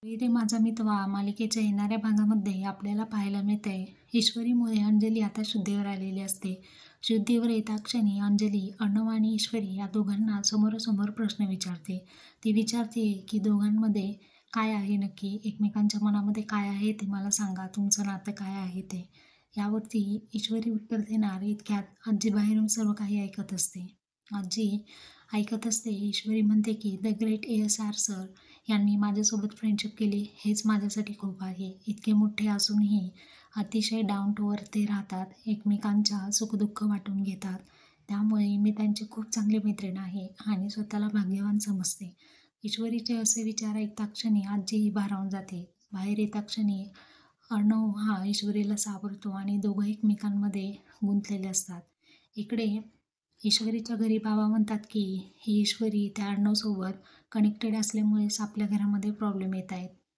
"मी रे माझा मितवा" मालिकेच्या येणाऱ्या भागामध्ये आपल्याला पाहायला मिळतंय, ईश्वरीमुळे अंजली आता शुद्धीवर आलेली असते. शुद्धीवर येता क्षणी अंजली अर्णव आणि ईश्वरी या दोघांना समोरासमोर प्रश्न विचारते. ती विचारते की दोघांमध्ये काय आहे नक्की? एकमेकांच्या मनामध्ये काय आहे ते मला सांगा. तुमचं नातं काय आहे ते? यावरती ईश्वरी उत्तर देणार इतक्यात आजी बाहेरून सर्व काही ऐकत असते. आजी ऐकत असते. ईश्वरी म्हणते की द ग्रेट ASR सर यांनी माझ्यासोबत फ्रेंडशिप केली हेच माझ्यासाठी खूप आहे. इतके मोठे असूनही अतिशय डाऊन टू अर्थ ते राहतात. एकमेकांच्या सुखदुःख वाटून घेतात. त्यामुळे मी त्यांची खूप चांगली मैत्रीण आहे आणि स्वतःला भाग्यवान समजते. ईश्वरीचे असे विचार ऐकता क्षणी आजीही भारावून जाते. बाहेर येता क्षणी अर्णव हा ईश्वरीला सावरतो आणि दोघं एकमेकांमध्ये गुंतलेले असतात. इकडे ईश्वरीच्या घरी बाबा म्हणतात की ही ईश्वरी त्या अर्णवसोबत कनेक्टेड असल्यामुळेच आपल्या घरामध्ये प्रॉब्लेम येत आहेत.